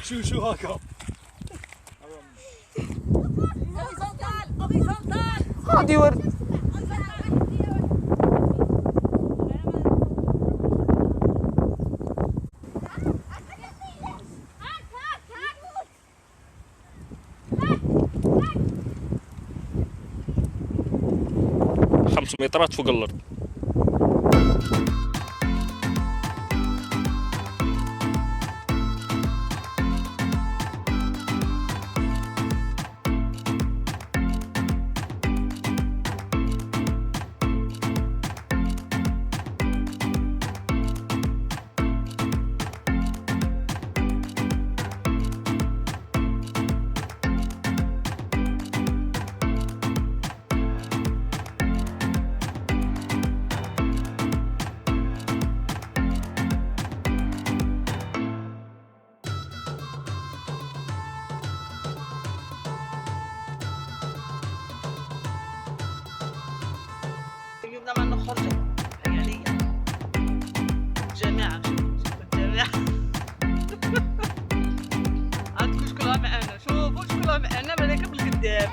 شو هكا هادي ورد. خمس مترات فوق الارض. لما نخرج يعني جماعة الجماعة عندكم شكونها معانا. شوفوا شكونها معانا مالك بالقدام.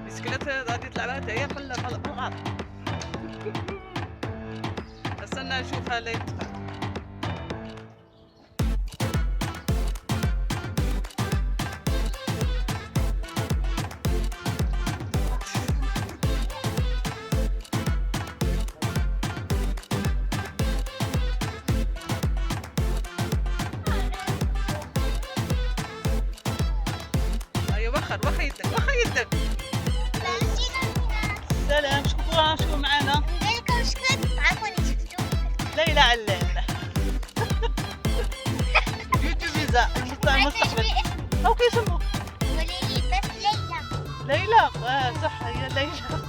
بسكليت غادي تلعبها حتى هي في الغار. استنى نشوفها لا يتفرج. واخا يدك سلام. شكون معانا؟ ليلى علام يوتيوبيزا المستقبل. او كيسموه ليلى. صح هي ليلى.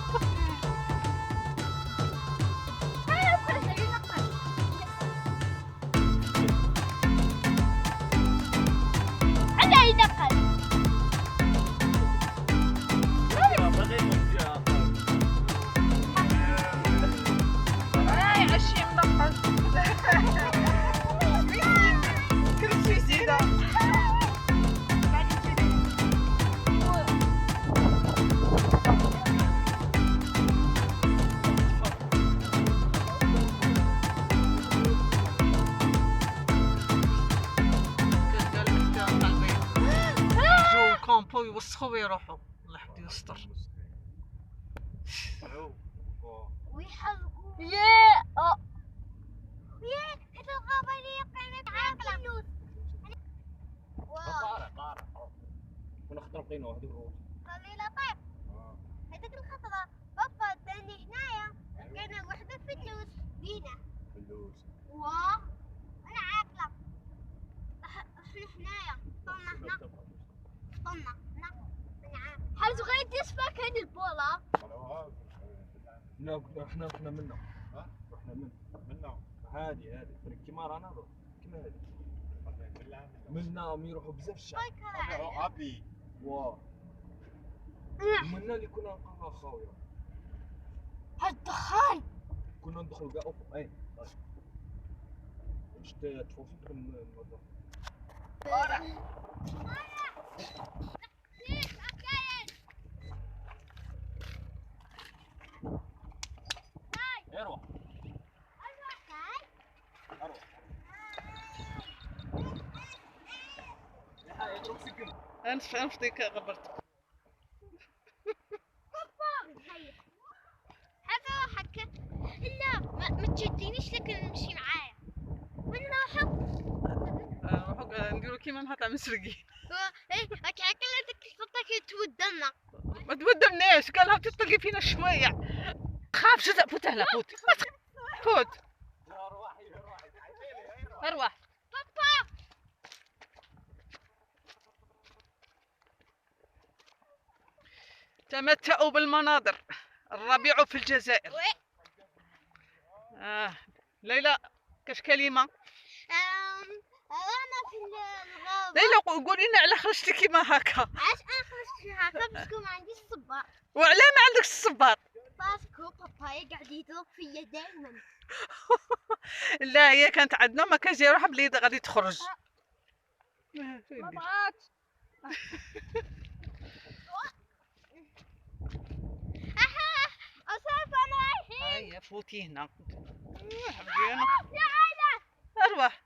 يوسخوا ويروحوا. الله يحفظ يستر. ويحرقوا يا هذا الغابة اللي قاعدة عاقلة. طارق ونخضر بقينا واحد يروح خلينا طيب. هذيك الخضرة بابا داني هنايا كان وحدة فلوس بينا فلوس. أنا عاقلة. احنا هنايا طلنا حاجة غير تسمع كان البولا. لا احنا رحنا منه. رحنا منه هادي كيما رانا نروح كيما هادي منا يروحوا بزاف الشعب. ابي واه منا اللي كنا نلقاوها خاويه. هاد الدخان كنا ندخلوا كاع اوف. اي واش تفوتوا الموضوع. اروح انفديك غبرتك. هذا حكا لا ما تشدينيش لكن نمشي معايا ونروحوا نديرو كيما نهار مسرقين. هاك هذيك الفطه كي تودلنا. ما تودلناش قالها تطلقي فينا شويه. خاف جزء. فوت هنا فوت ارواح بابا. تمتعوا بالمناظر. الربيع في الجزائر. ليلى كاش كلمه؟ رانا في الغابة. ليلى قولي لنا على خرجتي كيما هكا. علاش انا خرجت هكا؟ باسكو ما عنديش الصباط. وعلاه ما عندكش الصباط؟ باسكو بابايا قاعد يضرب فيا دائما. لا هي كانت عندنا ما كانش يروح بليده غادي تخرج. ما بغاتش. أصاف أنا رايحين. هيا فوتي هنا. حبيبي انا تعالى. اروح.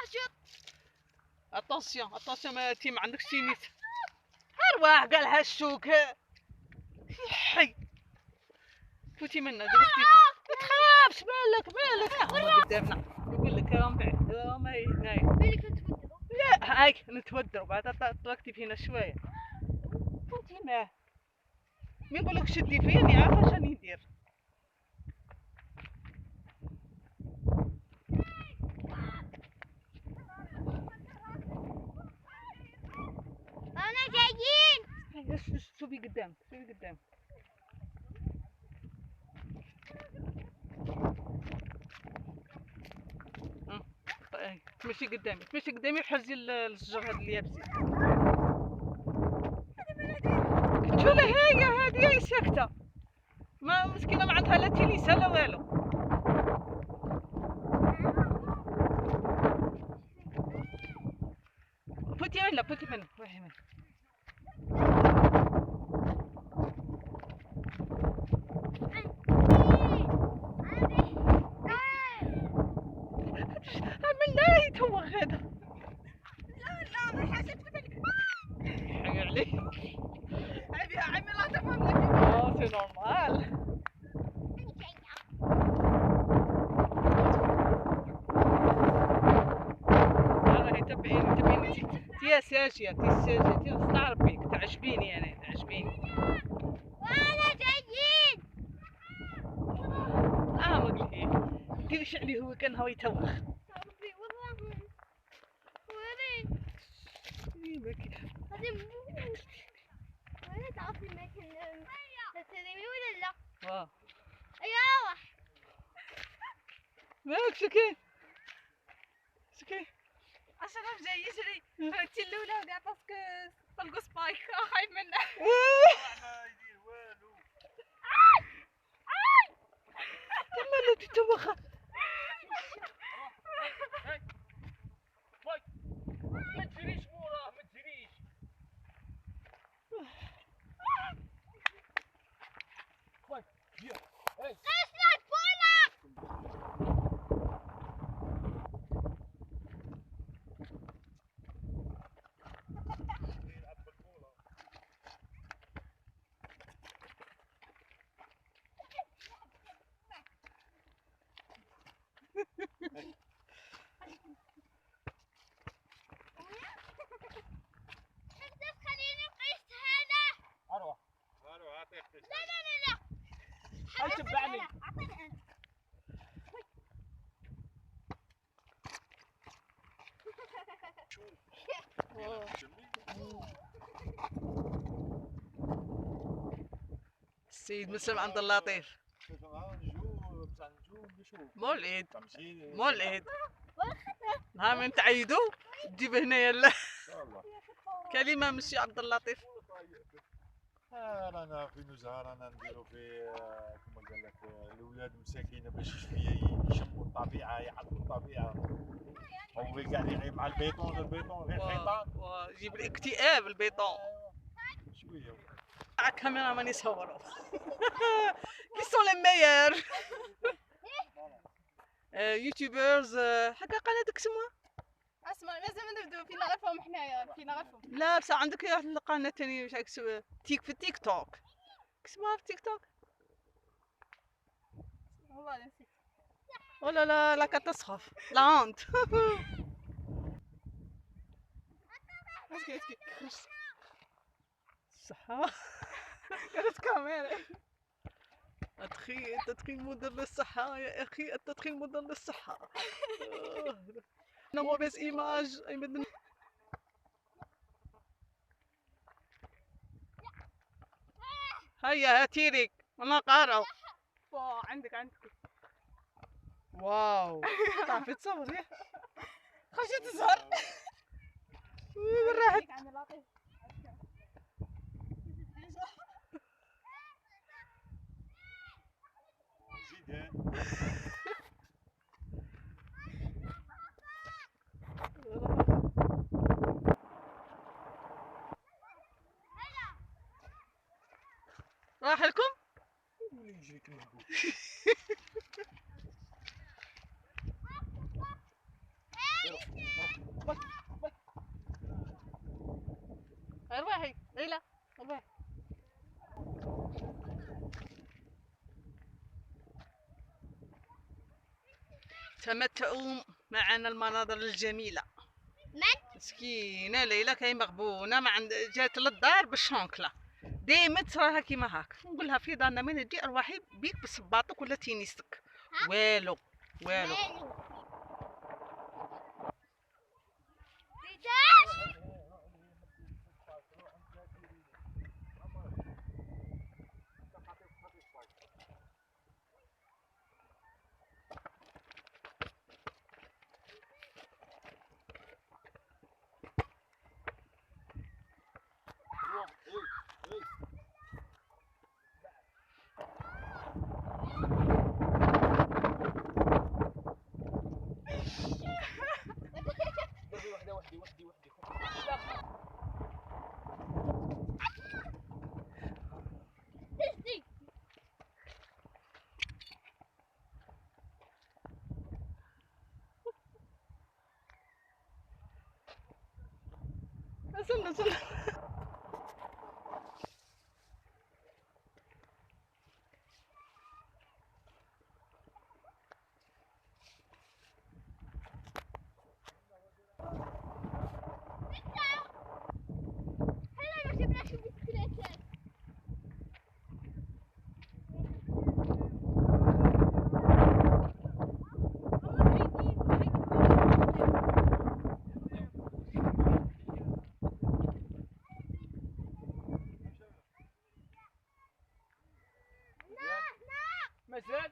أشوف. اتونسيون ما تي ما عندكش تينيت. ارواح قالها الشوك. حي فوتي منا دبختي. ما تخافش مالك هو قدامنا يقول لك راهم بعيد راهم هنايا. بالك نتودروا. لا هاي نتودروا بعد طلقتي فينا شويه. فوتي معاه مي يقول لك شدي فيني عارفه اش راني ندير. أنا جايين. هيا شوفي قدامك تمشي قدامي وحرزي الشجر هاد اللي يابسين. قلت لها هي هادي ساكته ما مسكينه ما عندها لا تيليسا لا والو. فوتي منه روحي منه. من لا يتوه هذا. لا ما حسيت بك. حي عليك. عيب يا عمي لا تفهم لك. سي نورمال. راهي تبعيني تي ساجيه تي نستعرف بيك تعجبيني انا تعجبيني. وأنا جايين. ما قلت ديريش عليه هو كان هو يتوخ. ربي والله وين هذا موت. وين تعرفي مكان تسلمي ولا لا؟ أيوه. مالك شكي عشان راه جاي يجري. فهمتي الاولى كاع باسكو طلقوا سبايك خايف منه. مالو تتوخ. ما تجريش موراه ما تجريش. غسلت فولا. خليني قيس هنا. اروح اعطيك. لا. هاي تبعني. أعطيني أنا. السيد مسلم عند اللطيف مول العيد نهار من تعيدوا تجيب هنايا كلمه مشي عبد اللطيف. رانا في نزهه رانا نديرو في كما قال لك الاولاد مساكين باش شويه يشموا الطبيعه يعطوا الطبيعه. هو قاعد يعيب مع البيطون غير حيطان يجيب الاكتئاب البيطون. شويه الكاميرا مان يصوروا. كي سون لي ميور يوتيوبرز حكا قناتك اسمها؟ اسمع لازم نبداو فينا غنفهم حنايا فينا غنفهم. لا بصح عندك واحد القناه ثاني واش في التيك توك اسمها في التيك توك. والله نسيت. ولا لا كاتاستروف لا هونت. اسكي صحة. كانت كاميرا. التدخين مضر للصحة يا أخي التدخين مضر للصحة. أنا موفيز إيماج أي بدنا. هيا هاتيريك أنا قارئ. عندك واو تعرفي تصوري خشيت تزهر. بالراحة. جديد. راح لكم؟ ارواحي ليلى ارواحي. تمتعوا معنا المناظر الجميلة. من؟ مسكينة ليلى كاين مغبونة ما عند جات للدار بالشونكلة دايما تراها كيما هاك. نقولها في دارنا من تجي ارواحي بيك بصباطك ولا تينيستك. والو والو. نزل. مازال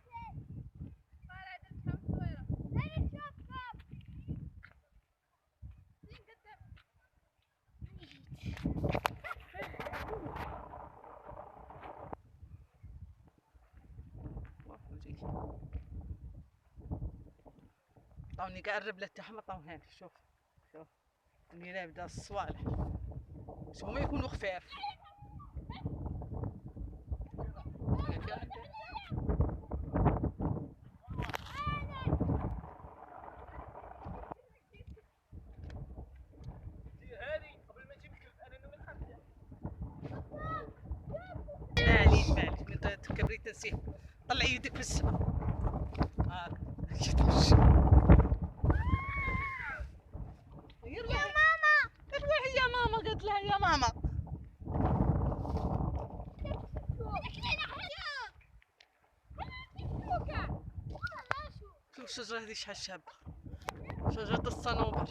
عطاوني كاع الربلة تاعهم عطاوها. شوف شوف اني لابده الصوالح باش هما يكونوا خفاف. معليش من تكبريت نسيه. طلعي يدك في السما هاك. يا ماما اروحي يا ماما. قالت لها يا ماما. شوف الشجرة هذه شحال شابة. شجرة الصنوبر.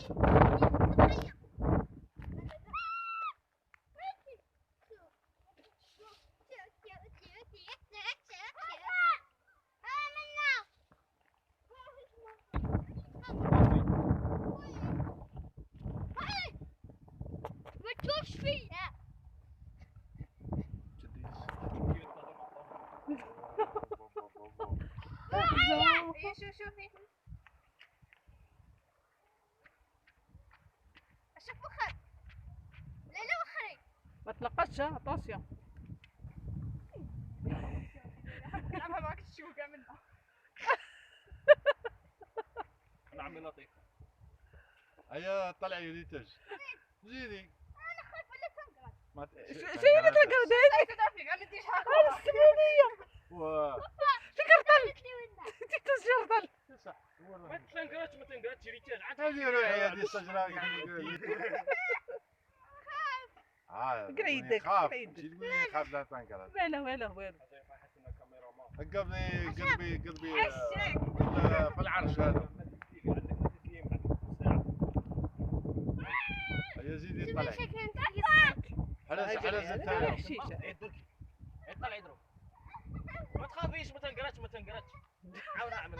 شوفي اشوف وخر. لا لا وخري ما تنقصش اتونسيون. نلعبها معك الشوكة منها. نعمل لطيف. هيا طلعي ريتاج زيدي. انا خايفة لا تنقرض. شي اللي تنقرض هذه؟ تدافي ما نديش هاكا. السمينية في كرطل. انتي تسجردل. ما تنقرضش ريتاج. هذه روحي هذه الشجرة. قريدك خاف قريدك. تقولي خاف لا تنقرض. والو. قلبي عشاك. في العرش هذا. هيا زيدي طلعي. على زيت حشيشة. طلعي ضرب. ما تخافيش ما تنقرضش. عاود نعمل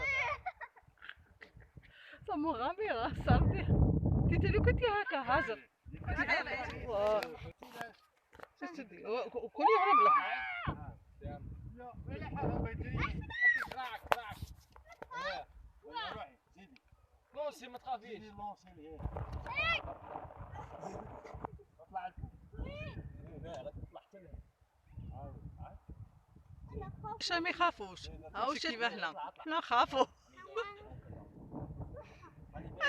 سمو غامرة صار بها. انتي لو كنتي هكا هاجر. كلي رملة. لا لونسي ما تخافيش. واش ما يخافوش هاوش كيما حنا نخافوا.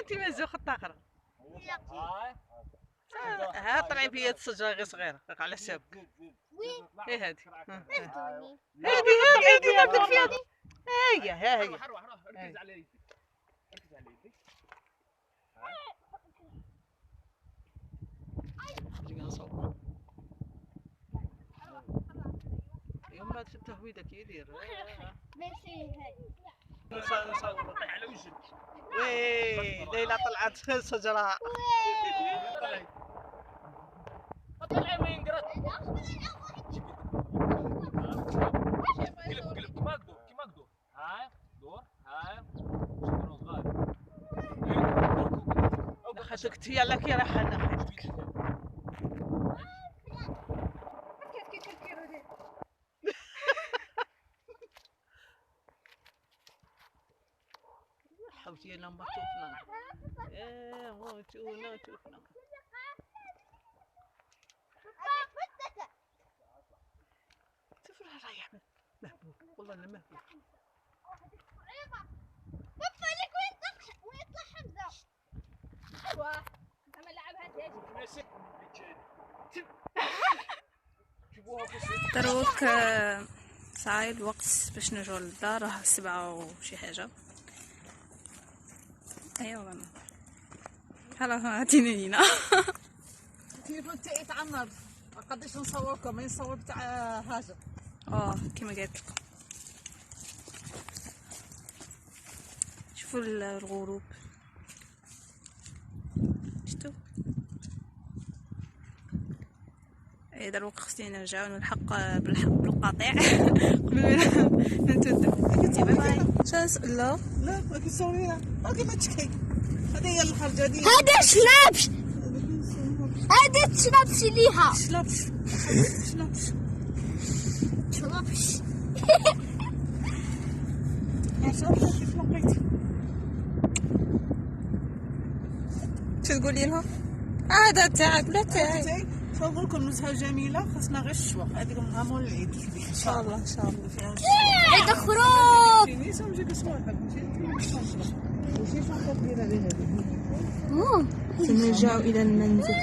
انت مازال خطه اخرى. ها طلعي بيا الشجره غير صغيره راك على حسابك. ايه هادي هادي عندك فيها هي ها هي. روح ركز على يدي. ركز على يدي. نجي نصور. يما التهويده كي يدير. ماشي هاي. نصور طيح على وجهك. وي ليلى طلعت في الشجره. طلعي ما ينقرا. قلب كيما هكذا. هاي دور هاي. شكرا غالي. خدك يلا كي راح انا خدك. حوتي انا ما تشوفنا. ايه هو تشوفنا. تفرح رايح مهبوب والله انا مهبوب. بابا لك وين يطلع حمزة؟ ايوا انا لعبها تاج. دروك ساعة الوقت باش نرجعو للدار، راه 7 وشي حاجة. ايوا ماما خلاص عطيني لينا. التليفون تاعي تعمر قداش نصوركم ما نصور تاع هاجر. كيما قالت لكم شوفوا الغروب شتو. دروك خصني نرجعو نلحق بالقطيع قبل ما نتودو. قلتي باي باي. شنو لا لا ما كنصوريها باقي ما تشكي. هذه هي الحرجه دي. هذا شلابش. هذا شلابش ليها. شلابش. شو تقولي لها؟ هذا تاعك لا تاعي. نقول لكم نزهه جميله خاصنا غير الشوق هذيكم هامون العيد ان شاء الله. ان شاء الله عيد خروج. نيسا نجيك صواحب سنرجع إلى المنزل.